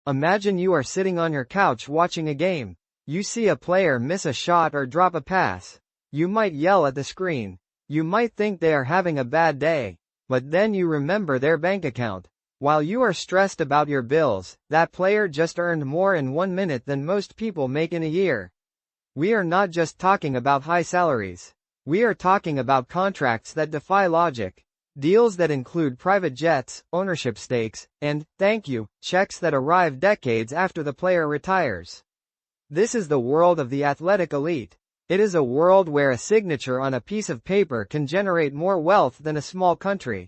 Imagine you are sitting on your couch watching a game. You see a player miss a shot or drop a pass. You might yell at the screen. You might think they are having a bad day. But then you remember their bank account. While you are stressed about your bills, that player just earned more in 1 minute than most people make in a year. We are not just talking about high salaries. We are talking about contracts that defy logic. Deals that include private jets, ownership stakes, and, thank you, checks that arrive decades after the player retires. This is the world of the athletic elite. It is a world where a signature on a piece of paper can generate more wealth than a small country.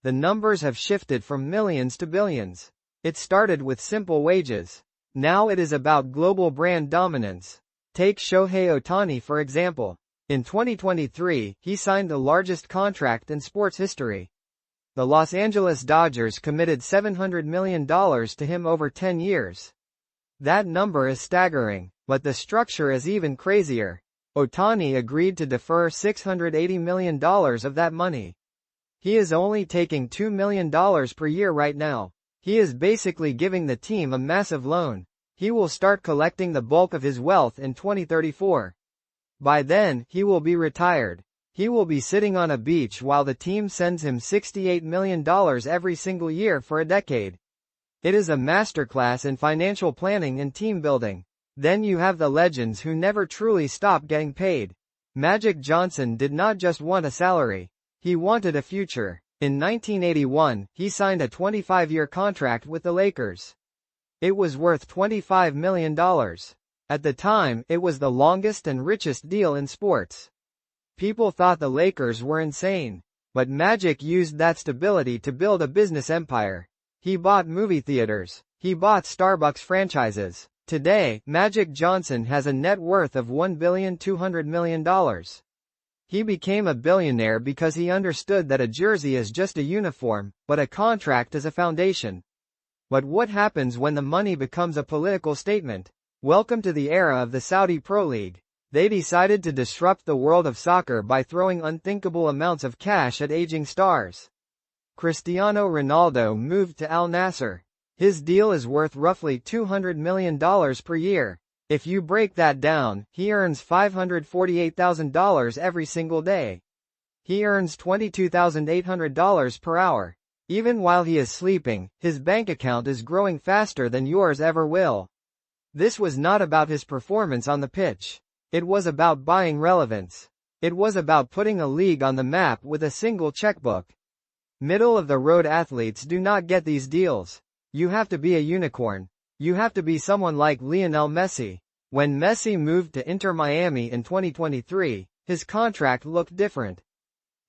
The numbers have shifted from millions to billions. It started with simple wages. Now it is about global brand dominance. Take Shohei Otani for example. In 2023, he signed the largest contract in sports history. The Los Angeles Dodgers committed $700 million to him over 10 years. That number is staggering, but the structure is even crazier. Otani agreed to defer $680 million of that money. He is only taking $2 million per year right now. He is basically giving the team a massive loan. He will start collecting the bulk of his wealth in 2034. By then, he will be retired. He will be sitting on a beach while the team sends him $68 million every single year for a decade. It is a masterclass in financial planning and team building. Then you have the legends who never truly stop getting paid. Magic Johnson did not just want a salary. He wanted a future. In 1981, he signed a 25-year contract with the Lakers. It was worth $25 million. At the time, it was the longest and richest deal in sports. People thought the Lakers were insane. But Magic used that stability to build a business empire. He bought movie theaters. He bought Starbucks franchises. Today, Magic Johnson has a net worth of $1.2 billion. He became a billionaire because he understood that a jersey is just a uniform, but a contract is a foundation. But what happens when the money becomes a political statement? Welcome to the era of the Saudi Pro League. They decided to disrupt the world of soccer by throwing unthinkable amounts of cash at aging stars. Cristiano Ronaldo moved to Al Nassr. His deal is worth roughly $200 million per year. If you break that down, he earns $548,000 every single day. He earns $22,800 per hour. Even while he is sleeping, his bank account is growing faster than yours ever will. This was not about his performance on the pitch. It was about buying relevance. It was about putting a league on the map with a single checkbook. Middle-of-the-road athletes do not get these deals. You have to be a unicorn. You have to be someone like Lionel Messi. When Messi moved to Inter Miami in 2023, his contract looked different.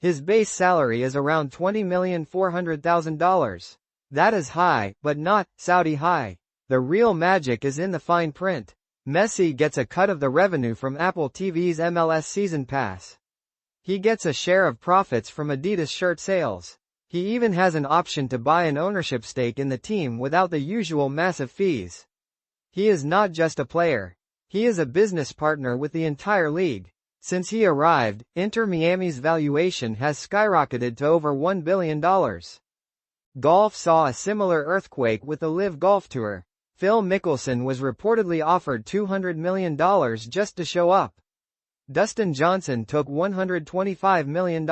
His base salary is around $20,400,000. That is high, but not Saudi high. The real magic is in the fine print. Messi gets a cut of the revenue from Apple TV's MLS Season Pass. He gets a share of profits from Adidas shirt sales. He even has an option to buy an ownership stake in the team without the usual massive fees. He is not just a player. He is a business partner with the entire league. Since he arrived, Inter Miami's valuation has skyrocketed to over $1 billion. Golf saw a similar earthquake with the LIV Golf Tour. Phil Mickelson was reportedly offered $200 million just to show up. Dustin Johnson took $125 million.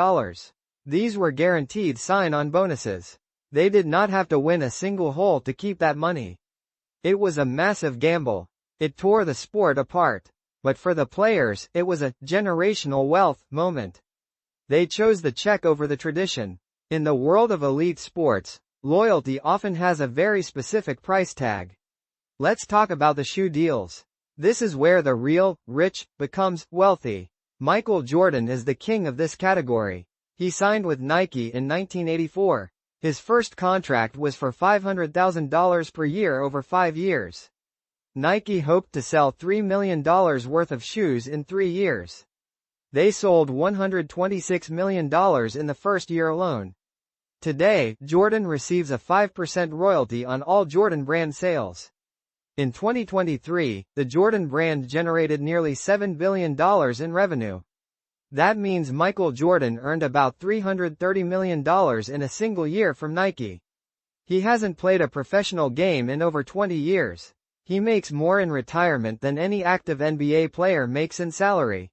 These were guaranteed sign-on bonuses. They did not have to win a single hole to keep that money. It was a massive gamble. It tore the sport apart. But for the players, it was a generational wealth moment. They chose the check over the tradition. In the world of elite sports, loyalty often has a very specific price tag. Let's talk about the shoe deals. This is where the real, rich, becomes wealthy. Michael Jordan is the king of this category. He signed with Nike in 1984. His first contract was for $500,000 per year over 5 years. Nike hoped to sell $3 million worth of shoes in 3 years. They sold $126 million in the first year alone. Today, Jordan receives a 5% royalty on all Jordan brand sales. In 2023, the Jordan brand generated nearly $7 billion in revenue. That means Michael Jordan earned about $330 million in a single year from Nike. He hasn't played a professional game in over 20 years. He makes more in retirement than any active NBA player makes in salary.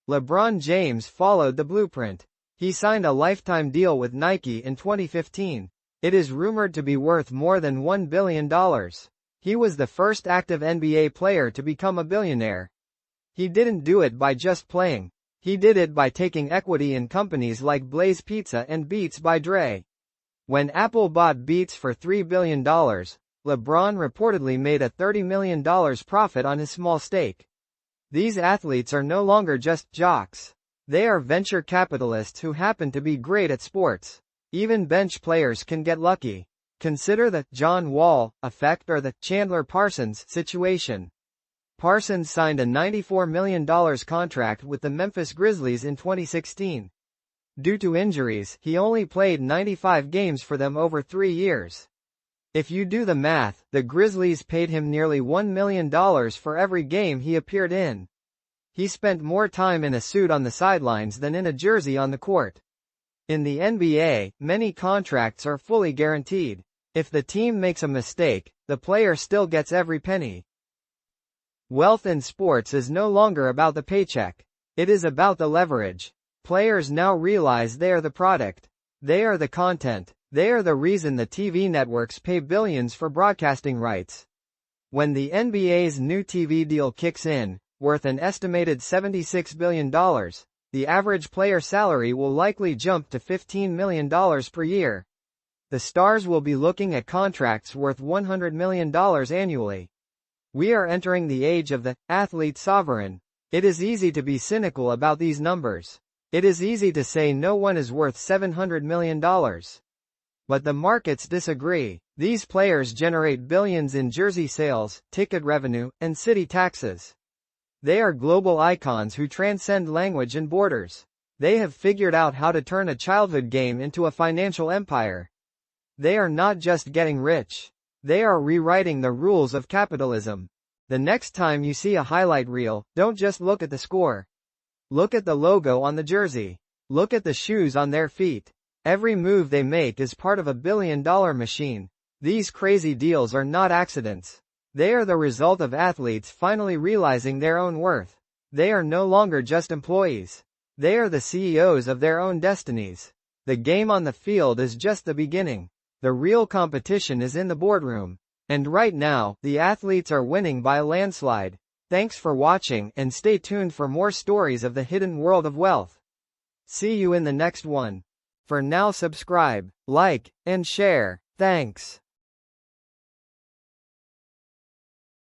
LeBron James followed the blueprint. He signed a lifetime deal with Nike in 2015. It is rumored to be worth more than $1 billion. He was the first active NBA player to become a billionaire. He didn't do it by just playing. He did it by taking equity in companies like Blaze Pizza and Beats by Dre. When Apple bought Beats for $3 billion, LeBron reportedly made a $30 million profit on his small stake. These athletes are no longer just jocks. They are venture capitalists who happen to be great at sports. Even bench players can get lucky. Consider the John Wall effect or the Chandler Parsons situation. Parsons signed a $94 million contract with the Memphis Grizzlies in 2016. Due to injuries, he only played 95 games for them over 3 years. If you do the math, the Grizzlies paid him nearly $1 million for every game he appeared in. He spent more time in a suit on the sidelines than in a jersey on the court. In the NBA, many contracts are fully guaranteed. If the team makes a mistake, the player still gets every penny. Wealth in sports is no longer about the paycheck. It is about the leverage. Players now realize they are the product. They are the content. They are the reason the TV networks pay billions for broadcasting rights. When the NBA's new TV deal kicks in, worth an estimated $76 billion, the average player salary will likely jump to $15 million per year. The stars will be looking at contracts worth $100 million annually. We are entering the age of the athlete sovereign. It is easy to be cynical about these numbers. It is easy to say no one is worth $700 million. But the markets disagree. These players generate billions in jersey sales, ticket revenue, and city taxes. They are global icons who transcend language and borders. They have figured out how to turn a childhood game into a financial empire. They are not just getting rich. They are rewriting the rules of capitalism. The next time you see a highlight reel, don't just look at the score. Look at the logo on the jersey. Look at the shoes on their feet. Every move they make is part of a billion-dollar machine. These crazy deals are not accidents. They are the result of athletes finally realizing their own worth. They are no longer just employees. They are the CEOs of their own destinies. The game on the field is just the beginning. The real competition is in the boardroom. And right now, the athletes are winning by a landslide. Thanks for watching, and stay tuned for more stories of the hidden world of wealth. See you in the next one. For now, subscribe, like, and share. Thanks.